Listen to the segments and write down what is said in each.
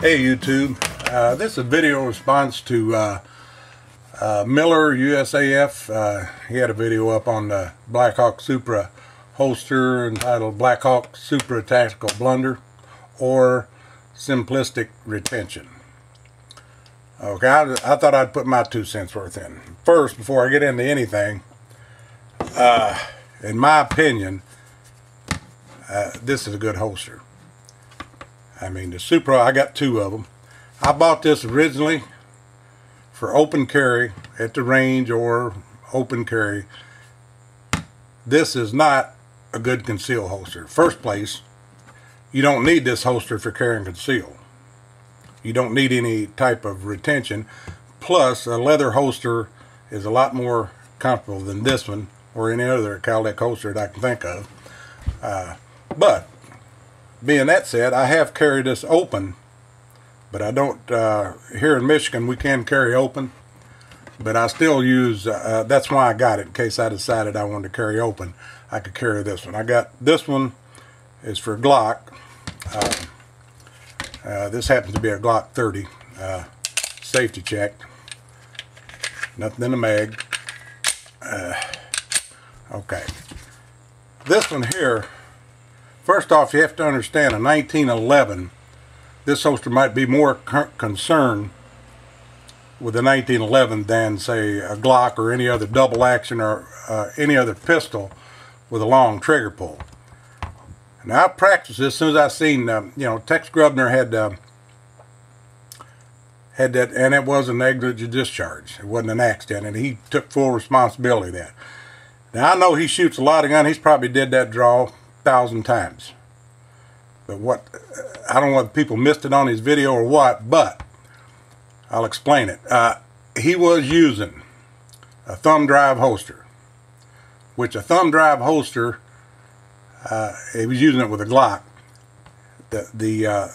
Hey YouTube, this is a video response to Miller USAF. He had a video up on the Blackhawk Supra holster entitled Blackhawk Supra Tactical Blunder or Simplistic Retention. Okay, I thought I'd put my 2 cents worth in. First, before I get into anything, in my opinion, this is a good holster. I mean, the Supra, I got 2 of them. I bought this originally for open carry at the range or open carry. This is not a good conceal holster. First place, you don't need this holster for carrying conceal. You don't need any type of retention. Plus, a leather holster is a lot more comfortable than this one or any other Cowlick holster that I can think of. But being that said, I have carried this open, but I don't, here in Michigan we can carry open, but I still use, that's why I got it, in case I decided I wanted to carry open, I could carry this one. I got, this one is for Glock. This happens to be a Glock 30, safety check, nothing in the mag. Okay, this one here, first off, you have to understand, in 1911, this holster might be more concerned with the 1911 than, say, a Glock or any other double action or any other pistol with a long trigger pull. Now, I practiced this as soon as I seen, you know, Tex Grubner had that, and it was a negligent discharge. It wasn't an accident, and he took full responsibility of that. Now, I know he shoots a lot of guns. He's probably did that draw 1,000 times. But what, I don't know whether people missed it on his video or what, but I'll explain it. He was using a thumb drive holster, which a thumb drive holster, he was using it with a Glock. The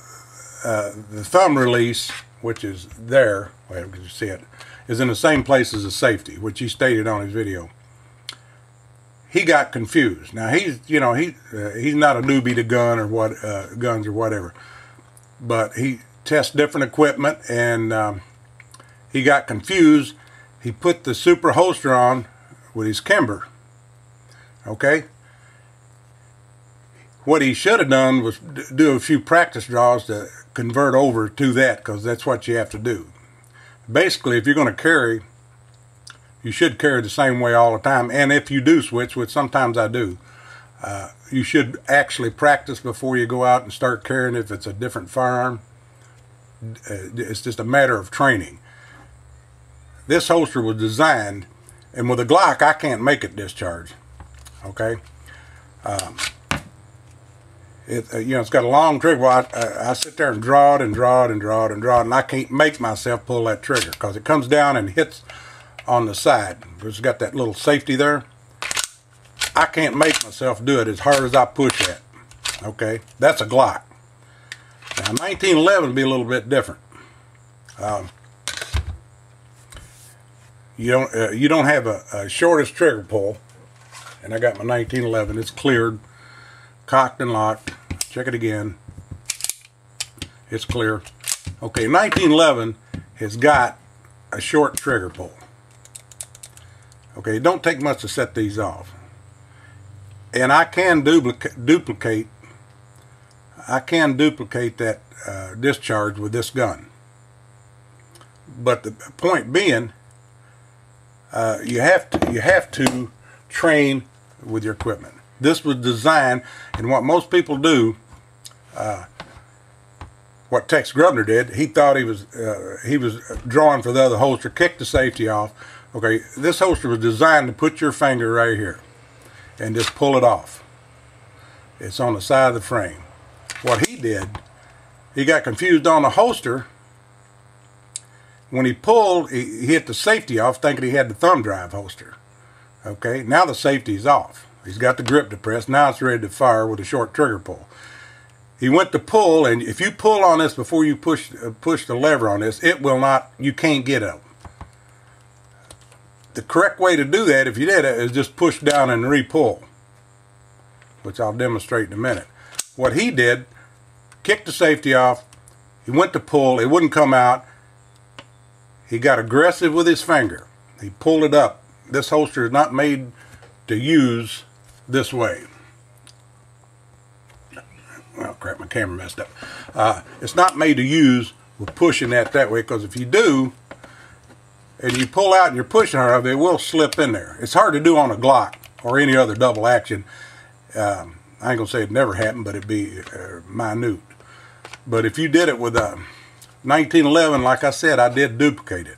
thumb release, which is there, wait, you can see it, is in the same place as the safety, which he stated on his video. He got confused. Now he's, you know, he's not a newbie to gun or what guns or whatever, but he tests different equipment, and he got confused. He put the Supra holster on with his Kimber. Okay. What he should have done was do a few practice draws to convert over to that, because that's what you have to do. Basically, if you're going to carry, you should carry the same way all the time. And if you do switch, which sometimes I do, you should actually practice before you go out and start carrying if it's a different firearm. It's just a matter of training. This holster was designed, and with a Glock, I can't make it discharge. Okay? You know, it's got a long trigger. Well, I sit there and draw it and draw it and draw it and draw it, and I can't make myself pull that trigger because it comes down and hits on the side. It's got that little safety there. I can't make myself do it as hard as I push it. Okay, that's a Glock. Now 1911 would be a little bit different. You don't have a shortest trigger pull, and I got my 1911. It's cleared, cocked and locked. Check it again. It's clear. Okay, 1911 has got a short trigger pull. Okay, it don't take much to set these off. And I can duplicate that discharge with this gun. But the point being, you have to train with your equipment. This was designed, and what most people do, what Tex Grubner did, he thought he was drawing for the other holster, kicked the safety off. Okay, this holster was designed to put your finger right here and just pull it off. It's on the side of the frame. What he did, he got confused on the holster. When he pulled, he hit the safety off thinking he had the thumb drive holster. Okay, now the safety's off. He's got the grip depressed. Now it's ready to fire with a short trigger pull. He went to pull, and if you pull on this before you push the lever on this, it will not, you can't get up. The correct way to do that, if you did it, is just push down and re-pull, which I'll demonstrate in a minute. What he did, kicked the safety off, He went to pull, it wouldn't come out. He got aggressive with his finger. He pulled it up. This holster is not made to use this way. Well, crap, my camera messed up. It's not made to use with pushing that way, because if you do, and you pull out and you're pushing hard, it will slip in there. It's hard to do on a Glock or any other double action. I ain't gonna say it never happened, but it'd be minute. But if you did it with a 1911, like I said, I did duplicate it.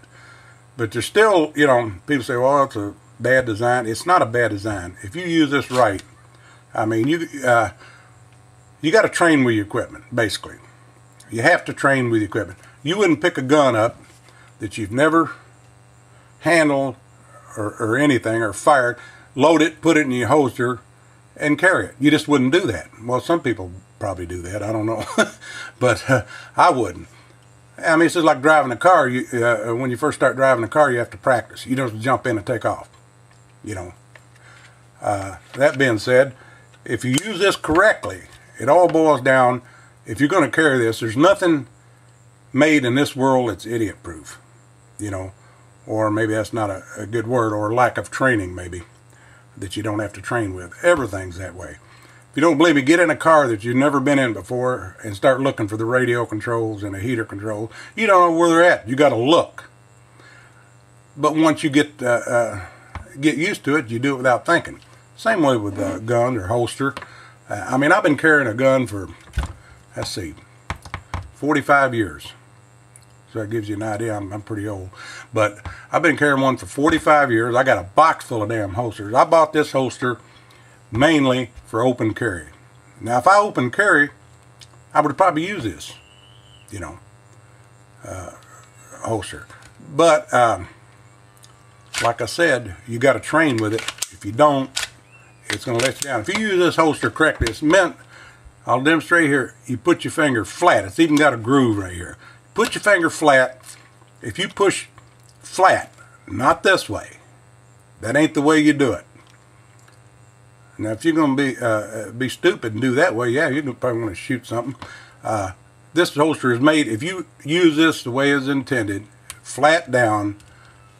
But there's still, you know, people say, well, it's a bad design. It's not a bad design. If you use this right, I mean, you got to train with your equipment, basically. You have to train with your equipment. You wouldn't pick a gun up that you've never handled or anything, or fired, load it, put it in your holster, and carry it. You just wouldn't do that. Well, some people probably do that. I don't know. But I wouldn't. I mean, it's just like driving a car. When you first start driving a car, you have to practice. You don't jump in and take off. You know. That being said, if you use this correctly, it all boils down, if you're going to carry this, there's nothing made in this world that's idiot-proof. You know. Or maybe that's not a good word, or lack of training, maybe, that you don't have to train with. Everything's that way. If you don't believe me, get in a car that you've never been in before and start looking for the radio controls and the heater controls. You don't know where they're at. You got to look. But once you get used to it, you do it without thinking. Same way with a gun or holster. I mean, I've been carrying a gun for, let's see, 45 years. So that gives you an idea. I'm pretty old. But I've been carrying one for 45 years. I got a box full of damn holsters. I bought this holster mainly for open carry. Now, if I open carry, I would probably use this, you know, holster. But, like I said, you got to train with it. If you don't, it's going to let you down. If you use this holster correctly, it's meant, I'll demonstrate here, you put your finger flat. It's even got a groove right here. Put your finger flat. If you push flat, not this way, that ain't the way you do it. Now, if you're going to be stupid and do that way, yeah, you're probably going to shoot something. This holster is made, if you use this the way it's intended, flat down,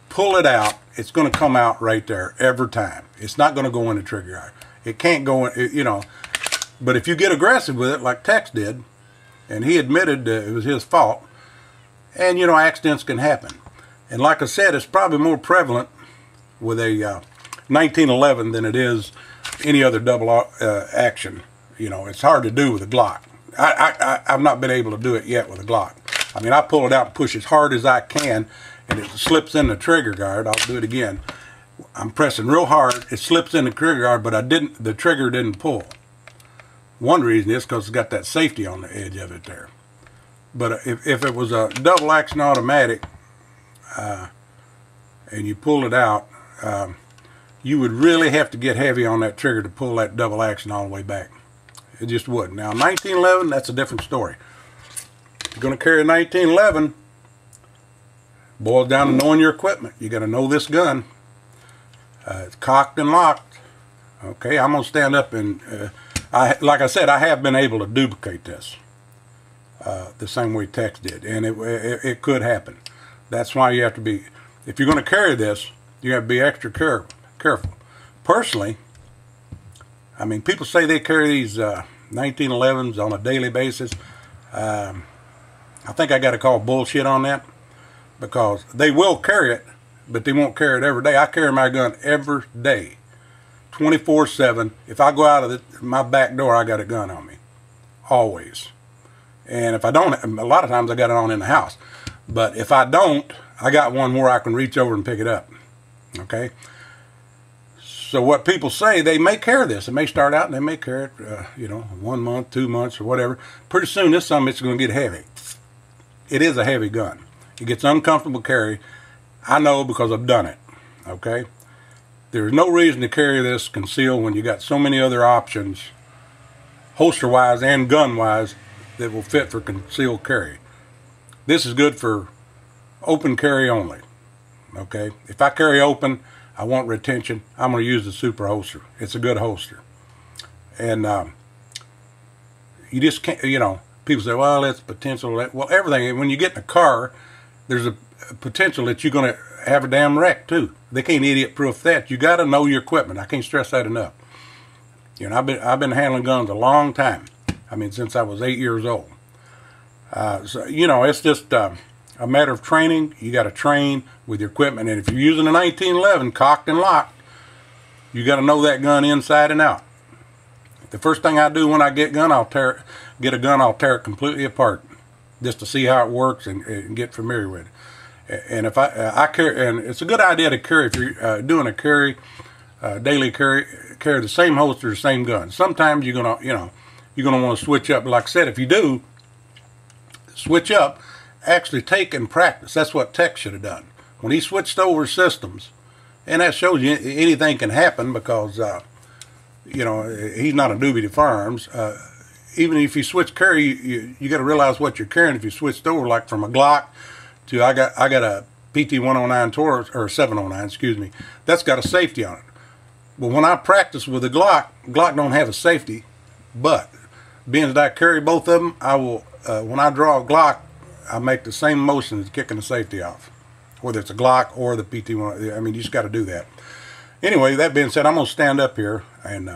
pull it out, it's going to come out right there every time. It's not going to go in the trigger guard. It can't go in, you know. But if you get aggressive with it, like Tex did, and he admitted it was his fault, and, you know, accidents can happen. And like I said, it's probably more prevalent with a 1911 than it is any other double action. You know, it's hard to do with a Glock. I've not been able to do it yet with a Glock. I mean, I pull it out and push as hard as I can, and it slips in the trigger guard. I'll do it again. I'm pressing real hard. It slips in the trigger guard, but the trigger didn't pull. One reason is because it's got that safety on the edge of it there. But if it was a double action automatic and you pull it out, you would really have to get heavy on that trigger to pull that double action all the way back. It just wouldn't. Now, 1911, that's a different story. If you're going to carry a 1911, boils down to knowing your equipment. You got to know this gun. It's cocked and locked. Okay, I'm going to stand up and, like I said, I have been able to duplicate this. The same way Tex did, and it could happen. That's why you have to be, if you're going to carry this, you have to be extra careful. Personally, I mean, people say they carry these 1911s on a daily basis. I think I got to call bullshit on that, because they will carry it, but they won't carry it every day. I carry my gun every day, 24/7. If I go out of my back door, I got a gun on me, always. And if I don't, a lot of times I got it on in the house. But if I don't, I got one where I can reach over and pick it up. Okay? So what people say, they may carry this. They may start out and they may carry it, you know, 1 month, 2 months, or whatever. Pretty soon this it's going to get heavy. It is a heavy gun. It gets uncomfortable to carry. I know because I've done it. Okay? There's no reason to carry this concealed when you got so many other options, holster-wise and gun-wise, that will fit for concealed carry. This is good for open carry only. Okay? If I carry open, I want retention, I'm going to use the super holster. It's a good holster. And you just can't, you know, people say, well, it's potential. Well, everything, when you get in a car, there's a potential that you're going to have a damn wreck too. They can't idiot-proof that. You got to know your equipment. I can't stress that enough. You know, I've been handling guns a long time. I mean, since I was 8 years old. So, you know, it's just a matter of training. You got to train with your equipment. And if you're using a 1911 cocked and locked, you got to know that gun inside and out. The first thing I do when I get a gun, I'll tear it completely apart, just to see how it works and get familiar with it. And if I carry, and it's a good idea to carry if you're doing a carry, daily carry the same holster, the same gun. Sometimes you're gonna want to switch up. Like I said, if you do switch up, actually take and practice. That's what Tech should have done when he switched over systems. And that shows you anything can happen because, you know, he's not a newbie to firearms. Even if you switch carry, you got to realize what you're carrying. If you switched over, like from a Glock to I got a PT 109 Taurus, or 709, excuse me. That's got a safety on it. But when I practice with the Glock don't have a safety. But being that I carry both of them, I will when I draw a Glock, I make the same motion as kicking the safety off. Whether it's a Glock or the PT1, I mean, you just got to do that. Anyway, that being said, I'm going to stand up here and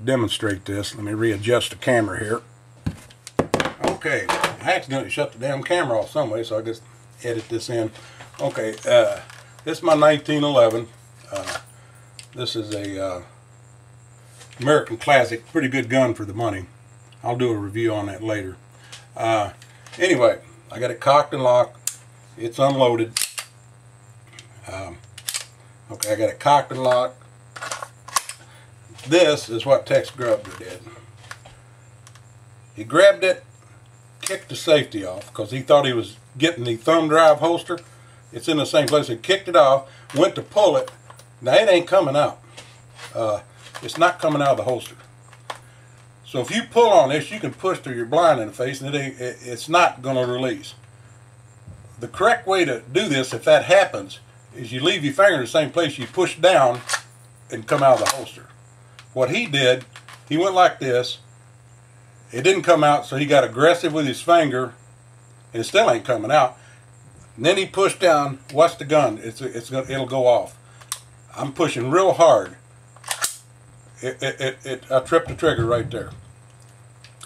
demonstrate this. Let me readjust the camera here. Okay, I accidentally shut the damn camera off some way, so I just edit this in. Okay, this is my 1911. This is a American Classic, pretty good gun for the money. I'll do a review on that later. Anyway, I got it cocked and locked. It's unloaded. Okay, I got it cocked and locked. This is what Tex Grubber did. He grabbed it, kicked the safety off because he thought he was getting the thumb drive holster. It's in the same place. He kicked it off, went to pull it. Now it ain't coming out. It's not coming out of the holster. So if you pull on this, you can push till you're blind in the face, and it's not going to release. The correct way to do this, if that happens, is you leave your finger in the same place, you push down and come out of the holster. What he did, he went like this. It didn't come out, so he got aggressive with his finger, and it still ain't coming out. And then he pushed down. Watch the gun. It'll go off. I'm pushing real hard. I tripped the trigger right there.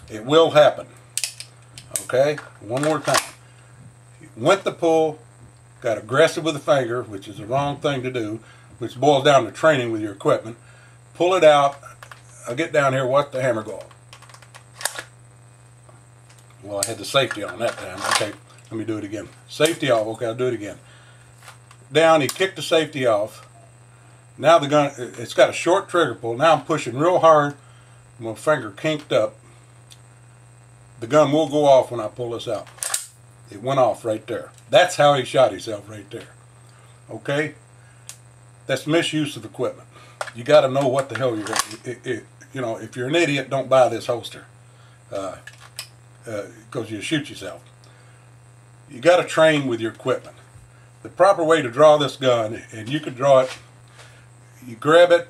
It will happen. Okay? One more time. Went to pull, got aggressive with the finger, which is the wrong thing to do, which boils down to training with your equipment. Pull it out. I'll get down here, watch the hammer go off. Well, I had the safety on that time. Okay, let me do it again. Safety off. Okay, I'll do it again. Down, he kicked the safety off. Now the gun, it's got a short trigger pull. Now I'm pushing real hard. My finger kinked up. The gun will go off when I pull this out. It went off right there. That's how he shot himself right there. Okay? That's misuse of equipment. You got to know what the hell you're doing. You know, if you're an idiot, don't buy this holster. Because you'll shoot yourself. You got to train with your equipment. The proper way to draw this gun, and you could draw it, you grab it,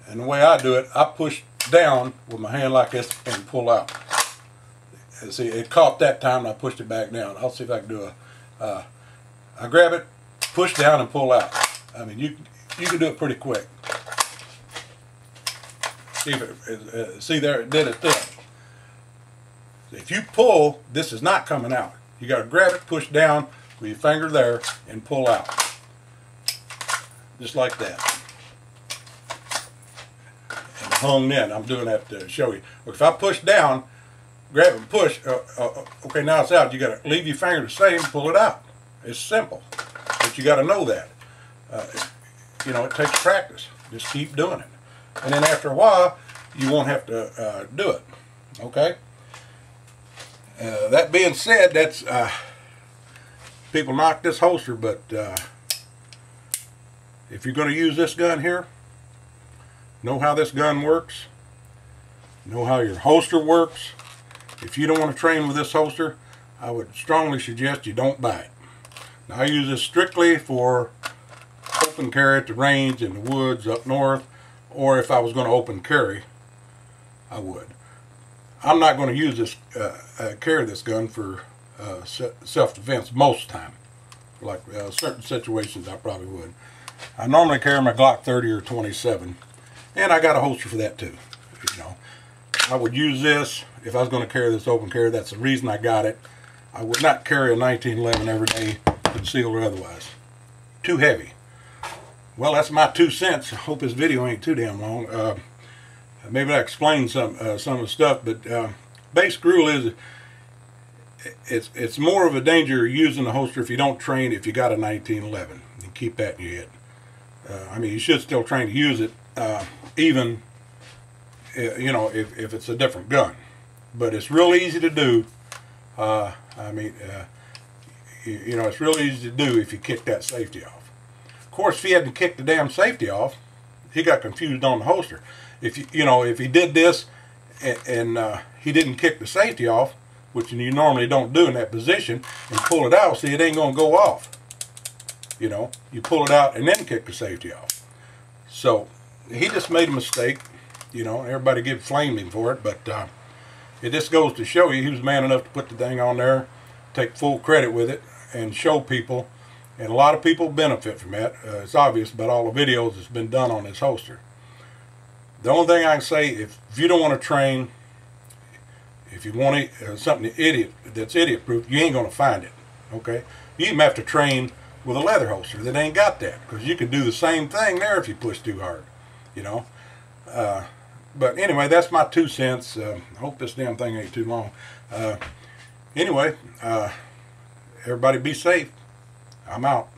and the way I do it, I push down with my hand like this and pull out. See, it caught that time and I pushed it back down. I'll see if I can do I grab it, push down and pull out. I mean, you can do it pretty quick. See there, it did it there. If you pull, this is not coming out. You got to grab it, push down with your finger there, and pull out. Just like that. And hung in. I'm doing that to show you. If I push down, grab and push, okay, now it's out. You got to leave your finger the same, pull it out. It's simple, but you got to know that. You know, it takes practice. Just keep doing it, and then after a while, you won't have to do it. Okay. That being said, that's people knock this holster, but if you're going to use this gun here, know how this gun works. Know how your holster works. If you don't want to train with this holster, I would strongly suggest you don't buy it. Now, I use this strictly for open carry at the range, in the woods, up north, or if I was going to open carry, I would. I'm not going to use this, carry this gun for self-defense most of the time. Like certain situations I probably would. I normally carry my Glock 30 or 27, and I got a holster for that too. You know, I would use this if I was going to carry this open carry. That's the reason I got it. I would not carry a 1911 every day, concealed or otherwise. Too heavy. Well, that's my 2 cents. I hope this video ain't too damn long. Maybe I explained some of the stuff, but basic rule is it's more of a danger using the holster if you don't train if you got a 1911. You keep that in your head. I mean, you should still train to use it, even you know, if it's a different gun. But it's real easy to do. I mean, you know, it's real easy to do if you kick that safety off. Of course, if he hadn't kicked the damn safety off, he got confused on the holster. If you know, if he did this and he didn't kick the safety off, which you normally don't do in that position, and pull it out, see, it ain't going to go off. You know, you pull it out and then kick the safety off. So he just made a mistake. You know, everybody flamed him for it, but it just goes to show you he was man enough to put the thing on there, take full credit with it, and show people. And a lot of people benefit from that. It's obvious about all the videos that's been done on this holster. The only thing I can say, if you don't want to train, if you want something that's idiot-proof, you ain't going to find it. Okay? You even have to train with a leather holster that ain't got that, because you can do the same thing there if you push too hard. You know? But anyway, that's my 2 cents. I hope this damn thing ain't too long. Anyway, everybody be safe. I'm out.